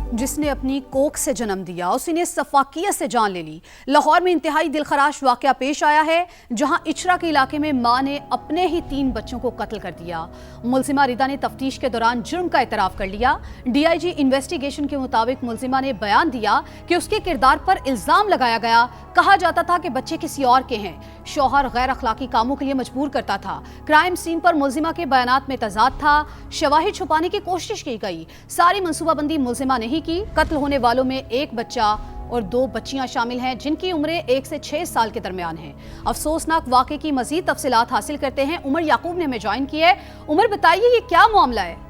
जिसने अपनी कोख से जन्म दिया उसी ने सफाकियत से जान ले ली। लाहौर में इंतहाई दिलखराश वाकया पेश आया है, जहां इचरा के इलाके में मां ने अपने ही 3 बच्चों को कत्ल कर दिया। मुलजिमा रिदा ने तफ्तीश के दौरान जुर्म का इतराफ कर लिया। डीआईजी इन्वेस्टिगेशन के मुताबिक मुलजिमा ने बयान दिया कि उसके किरदार पर इल्जाम लगाया गया। कहा जाता था कि बच्चे किसी और के हैं। शौहर गैर अखलाकी कामों के लिए मजबूर करता था। क्राइम सीन पर मुलजिमा के बयानात में तजाद था। शवाहिद छुपाने की कोशिश की गई। सारी मंसूबाबंदी मुलजिमा नहीं की। कत्ल होने वालों में 1 बच्चा और 2 बच्चियां शामिल हैं, जिनकी उम्रें 1 से 6 साल के दरमियान हैं। अफसोसनाक वाक़े की मजीद तफसीलात हासिल करते हैं। उमर याकूब ने हमें ज्वाइन किया है। उमर, बताइए ये क्या मामला है?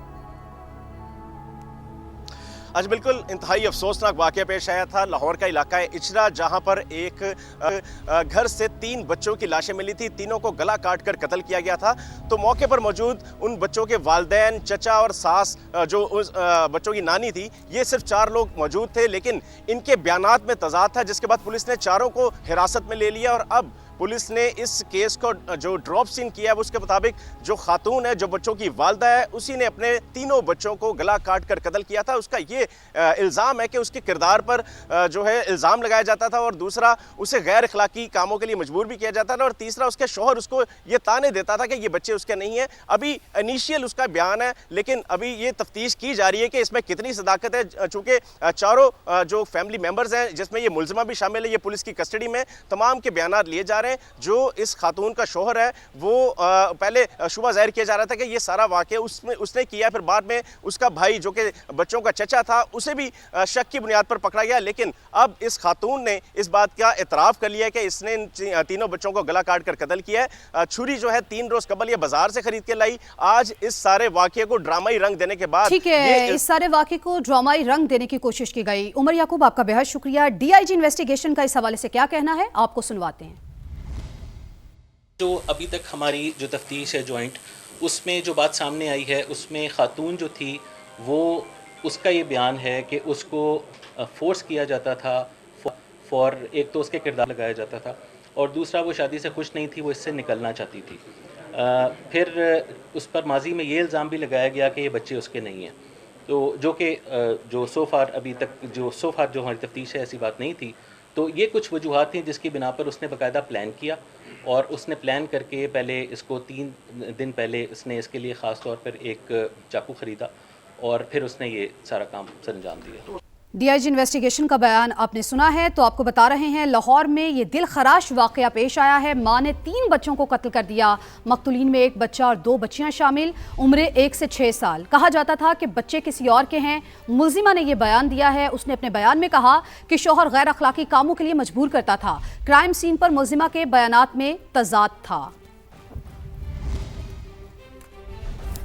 आज बिल्कुल इंतहाई अफसोसनाक वाक़या पेश आया था। लाहौर का इलाका है इचरा, जहां पर एक घर से 3 बच्चों की लाशें मिली थी। तीनों को गला काट कर कत्ल किया गया था। तो मौके पर मौजूद उन बच्चों के वालिदैन, चचा और सास, जो उस बच्चों की नानी थी, ये सिर्फ 4 लोग मौजूद थे। लेकिन इनके बयानात में तजाद था, जिसके बाद पुलिस ने चारों को हिरासत में ले लिया। और अब पुलिस ने इस केस को जो ड्रॉप सीन किया है, उसके मुताबिक जो खातून है, जो बच्चों की वालदा है, उसी ने अपने 3 बच्चों को गला काट कर कत्ल किया था। उसका ये इल्ज़ाम है कि उसके किरदार पर जो है इल्ज़ाम लगाया जाता था, और दूसरा उसे गैर अखलाकी कामों के लिए मजबूर भी किया जाता था, और तीसरा उसके शौहर उसको ये ताने देता था कि ये बच्चे उसके नहीं हैं। अभी इनिशियल उसका बयान है, लेकिन अभी ये तफ्तीश की जा रही है कि इसमें कितनी सदाकत है। चूँकि चारों जो फैमिली मेम्बर्स हैं, जिसमें ये मुलजिमा भी शामिल है, ये पुलिस की कस्टडी में, तमाम के बयानात लिए जा रहे हैं। जो इस खातून का शौहर है, वो पहले शुबा जाहिर किया जा रहा था कि ये सारा वाक़या उसने किया। फिर बाद में उसका भाई, जो कि बच्चों का चचा था, उसे भी शक की बुनियाद पर पकड़ा गया। लेकिन अब इस खातून ने इस बात का एतराफ़ कर लिया कि इसने इन 3 बच्चों को गला काट कर कत्ल किया है। छुरी जो है 3 रोज़ कबल ये बाजार से खरीद के लाई। आज इस सारे वाक़े को ड्रामाई रंग देने के बाद, ठीक है, इस सारे वाक़े को ड्रामाई रंग देने की कोशिश की गई। उमर याकूब, आपका बेहद शुक्रिया। डीआईजी इन्वेस्टिगेशन का इस हवाले से क्या कहना है, आपको सुनवाते हैं। जो अभी तक हमारी जो तफ्तीश है जॉइंट, उसमें जो बात सामने आई है, उसमें खातून जो थी, वो उसका ये बयान है कि उसको फोर्स किया जाता था फॉर एक तो उसके किरदार लगाया जाता था, और दूसरा वो शादी से खुश नहीं थी, वो इससे निकलना चाहती थी। फिर उस पर माजी में ये इल्ज़ाम भी लगाया गया कि ये बच्चे उसके नहीं हैं। तो जो कि जो सोफार जो हमारी तफ्तीश है, ऐसी बात नहीं थी। तो ये कुछ वजूहात थी जिसकी बिना पर उसने बाकायदा प्लान किया, और उसने प्लान करके पहले इसको 3 दिन पहले उसने इसके लिए ख़ास तौर पर एक चाकू ख़रीदा, और फिर उसने ये सारा काम सरअंजाम दिया। डीआईजी इन्वेस्टिगेशन का बयान आपने सुना है। तो आपको बता रहे हैं, लाहौर में ये दिल खराश वाकया पेश आया है। मां ने 3 बच्चों को कत्ल कर दिया। मकतूलीन में 1 बच्चा और 2 बच्चियां शामिल, उम्रें 1 से 6 साल। कहा जाता था कि बच्चे किसी और के हैं। मुलजिमा ने यह बयान दिया है। उसने अपने बयान में कहा कि शौहर गैर अखलाकी कामों के लिए मजबूर करता था। क्राइम सीन पर मुलजिमा के बयानात में तजाद था।